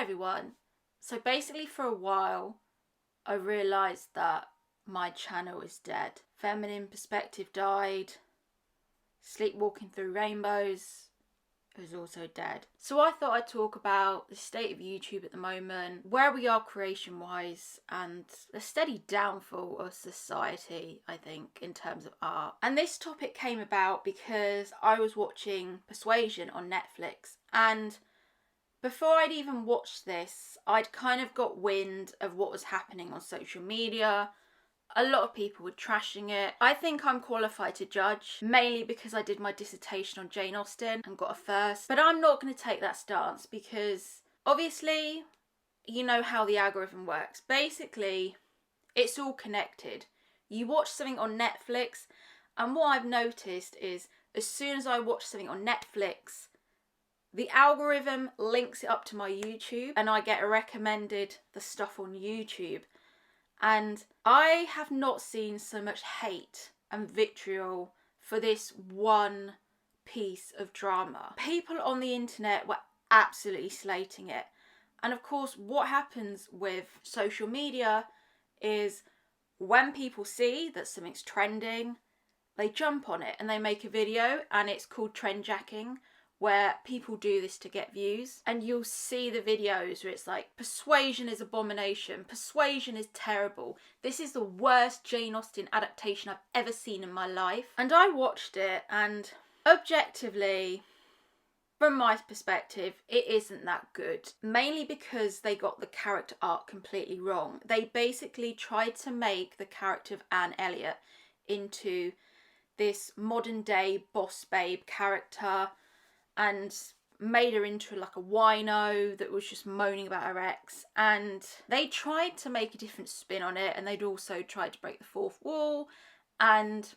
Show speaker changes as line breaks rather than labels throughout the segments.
everyone. So basically for a while I realised that my channel is dead. Feminine Perspective died. Sleepwalking Through Rainbows is also dead. So I thought I'd talk about the state of YouTube at the moment, where we are creation wise, and the steady downfall of society, I think, in terms of art. And this topic came about because I was watching Persuasion on Netflix, and before I'd even watched this, I'd kind of got wind of what was happening on social media. A lot of people were trashing it. I think I'm qualified to judge, mainly because I did my dissertation on Jane Austen and got a first. But I'm not going to take that stance because obviously, you know how the algorithm works. Basically, it's all connected. You watch something on Netflix, and what I've noticed is as soon as I watch something on Netflix, the algorithm links it up to my YouTube and I get recommended the stuff on YouTube. And I have not seen so much hate and vitriol for this one piece of drama. People on the internet were absolutely slating it. And of course, what happens with social media is when people see that something's trending, they jump on it and they make a video, and it's called trend jacking, where people do this to get views. And you'll see the videos where it's like, Persuasion is abomination, Persuasion is terrible, this is the worst Jane Austen adaptation I've ever seen in my life. And I watched it, and objectively, from my perspective, it isn't that good. Mainly because they got the character arc completely wrong. They basically tried to make the character of Anne Elliot into this modern day boss babe character, and made her into like a wino that was just moaning about her ex. And they tried to make a different spin on it, and they'd also tried to break the fourth wall, and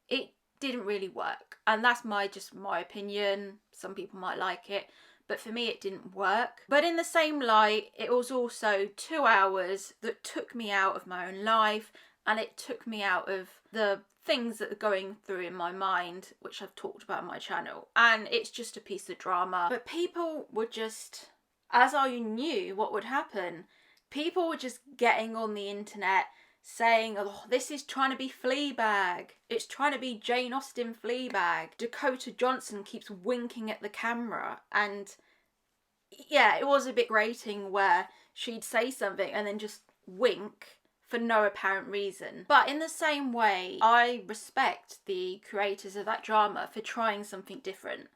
it didn't really work. And that's just my opinion. Some people might like it, but for me it didn't work. But in the same light, it was also 2 hours that took me out of my own life, and it took me out of the things that are going through in my mind, which I've talked about on my channel. And it's just a piece of drama. But people were just, as I knew what would happen, people were just getting on the internet saying, oh, this is trying to be Fleabag. It's trying to be Jane Austen Fleabag. Dakota Johnson keeps winking at the camera. And yeah, it was a bit grating where she'd say something and then just wink for no apparent reason. But in the same way, I respect the creators of that drama for trying something different.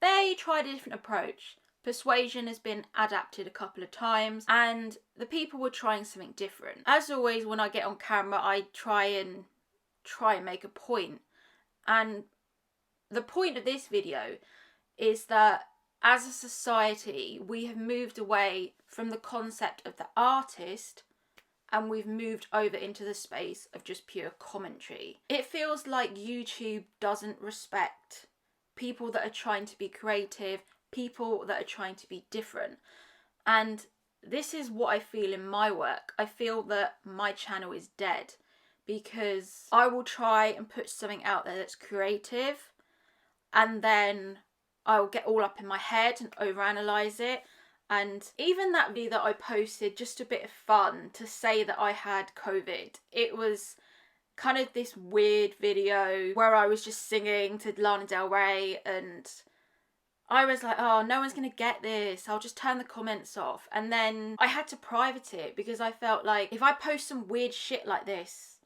They tried a different approach. Persuasion has been adapted a couple of times, and the people were trying something different. As always, when I get on camera, I try and make a point. And the point of this video is that as a society, we have moved away from the concept of the artist, and we've moved over into the space of just pure commentary. It feels like YouTube doesn't respect people that are trying to be creative, people that are trying to be different. And this is what I feel in my work. I feel that my channel is dead because I will try and put something out there that's creative, and then I'll get all up in my head and overanalyze it. And even that video that I posted, just a bit of fun to say that I had COVID. It was kind of this weird video where I was just singing to Lana Del Rey, and I was like, oh, no one's going to get this. I'll just turn the comments off. And then I had to private it because I felt like if I post some weird shit like this,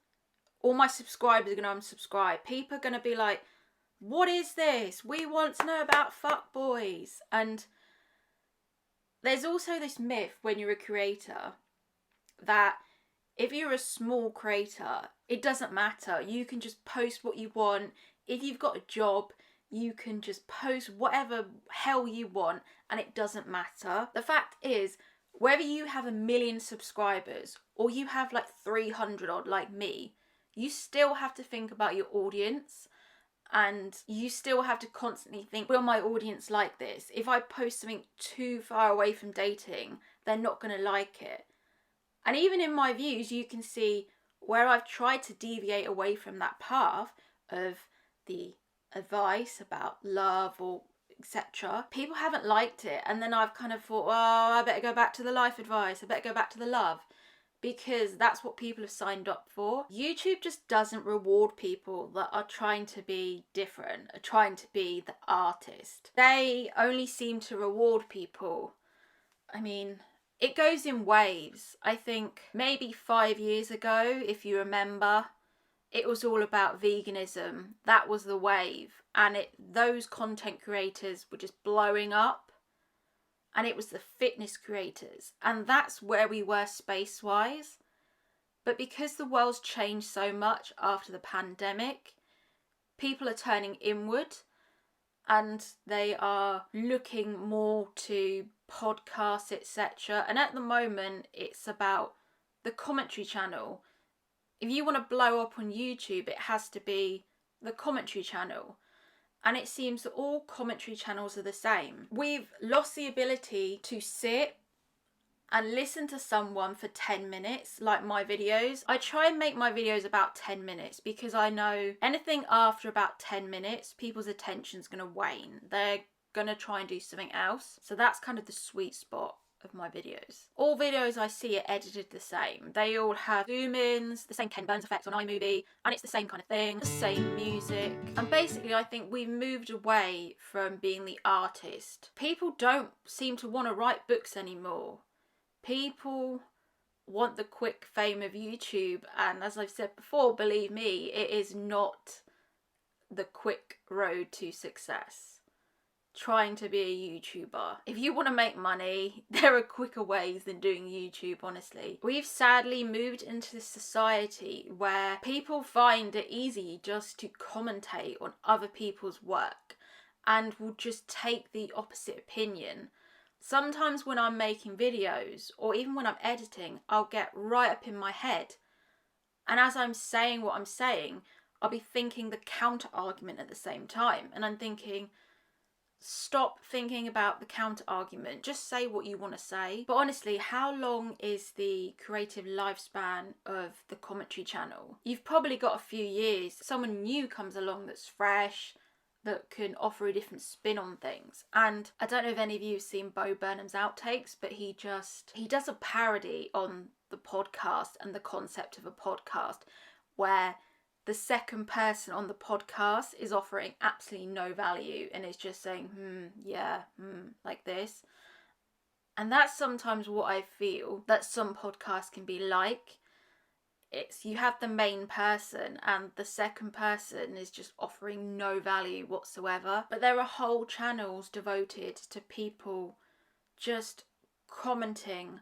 all my subscribers are going to unsubscribe. People are going to be like, what is this? We want to know about fuckboys. And there's also this myth when you're a creator that if you're a small creator, it doesn't matter. You can just post what you want. If you've got a job, you can just post whatever hell you want and it doesn't matter. The fact is, whether you have 1 million subscribers or you have like 300 odd like me, you still have to think about your audience. And you still have to constantly think, will my audience like this? If I post something too far away from dating, they're not going to like it. And even in my views, you can see where I've tried to deviate away from that path of the advice about love or etc. People haven't liked it, and then I've kind of thought, oh, I better go back to the life advice, I better go back to the love, because that's what people have signed up for. YouTube just doesn't reward people that are trying to be different, are trying to be the artist. They only seem to reward people, I mean, it goes in waves. I think maybe 5 years ago, if you remember, it was all about veganism. That was the wave, and those content creators were just blowing up, and it was the fitness creators, and that's where we were space-wise. But because the world's changed so much after the pandemic, people are turning inward, and they are looking more to podcasts, etc. And at the moment, it's about the commentary channel. If you want to blow up on YouTube, it has to be the commentary channel. And it seems that all commentary channels are the same. We've lost the ability to sit and listen to someone for 10 minutes, like my videos. I try and make my videos about 10 minutes because I know anything after about 10 minutes, people's attention's going to wane. They're going to try and do something else. So that's kind of the sweet spot of my videos. All videos I see are edited the same. They all have zoom-ins, the same Ken Burns effects on iMovie, and it's the same kind of thing, the same music. And basically I think we've moved away from being the artist. People don't seem to want to write books anymore. People want the quick fame of YouTube, and as I've said before, believe me, it is not the quick road to success. Trying to be a YouTuber. If you want to make money, there are quicker ways than doing YouTube, honestly. We've sadly moved into this society where people find it easy just to commentate on other people's work and will just take the opposite opinion. Sometimes when I'm making videos, or even when I'm editing, I'll get right up in my head, and as I'm saying what I'm saying, I'll be thinking the counter argument at the same time, and I'm thinking, stop thinking about the counter argument, just say what you want to say. But honestly, how long is the creative lifespan of the commentary channel? You've probably got a few years. Someone new comes along that's fresh, that can offer a different spin on things. And I don't know if any of you have seen Bo Burnham's outtakes, but he does a parody on the podcast and the concept of a podcast, where the second person on the podcast is offering absolutely no value and is just saying, like this. And that's sometimes what I feel that some podcasts can be like. It's you have the main person and the second person is just offering no value whatsoever. But there are whole channels devoted to people just commenting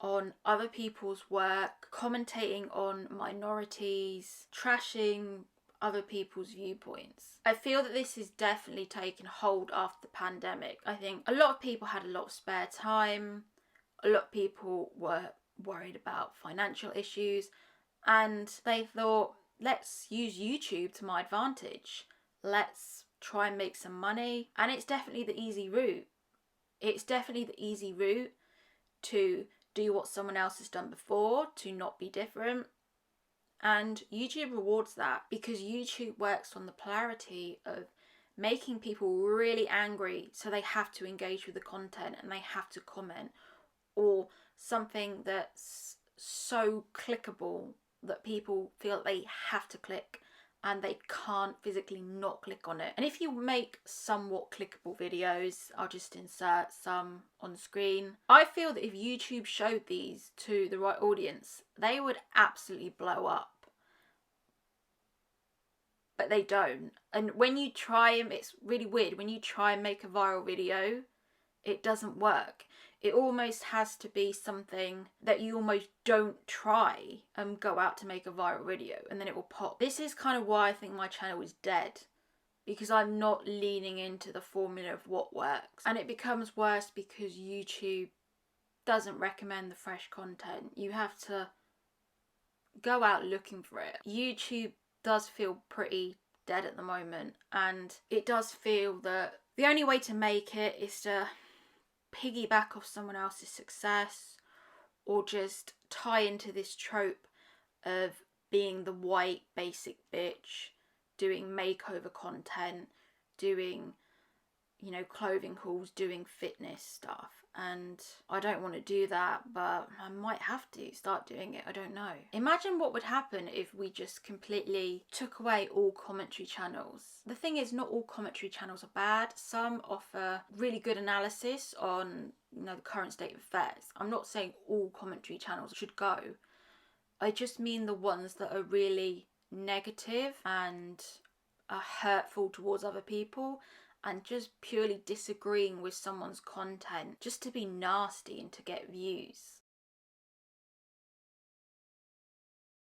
on other people's work, commentating on minorities, trashing other people's viewpoints. I feel that this has definitely taken hold after the pandemic. I think a lot of people had a lot of spare time, a lot of people were worried about financial issues, and they thought, let's use YouTube to my advantage. Let's try and make some money. And it's definitely the easy route. It's definitely the easy route to do what someone else has done before, to not be different. And YouTube rewards that because YouTube works on the polarity of making people really angry so they have to engage with the content and they have to comment, or something that's so clickable that people feel they have to click and they can't physically not click on it. And if you make somewhat clickable videos, I'll just insert some on screen. I feel that if YouTube showed these to the right audience, they would absolutely blow up. But they don't. And when you try and, it's really weird, when you try and make a viral video, it doesn't work. It almost has to be something that you almost don't try and go out to make a viral video and then it will pop. This is kind of why I think my channel is dead, because I'm not leaning into the formula of what works. And it becomes worse because YouTube doesn't recommend the fresh content. You have to go out looking for it. YouTube does feel pretty dead at the moment, and it does feel that the only way to make it is to piggyback off someone else's success, or just tie into this trope of being the white basic bitch, doing makeover content, doing you know, clothing hauls doing fitness stuff. And I don't want to do that, but I might have to start doing it. I don't know. Imagine what would happen if we just completely took away all commentary channels. The thing is, not all commentary channels are bad. Some offer really good analysis on, you know, the current state of affairs. I'm not saying all commentary channels should go. I just mean the ones that are really negative and are hurtful towards other people, and just purely disagreeing with someone's content just to be nasty and to get views.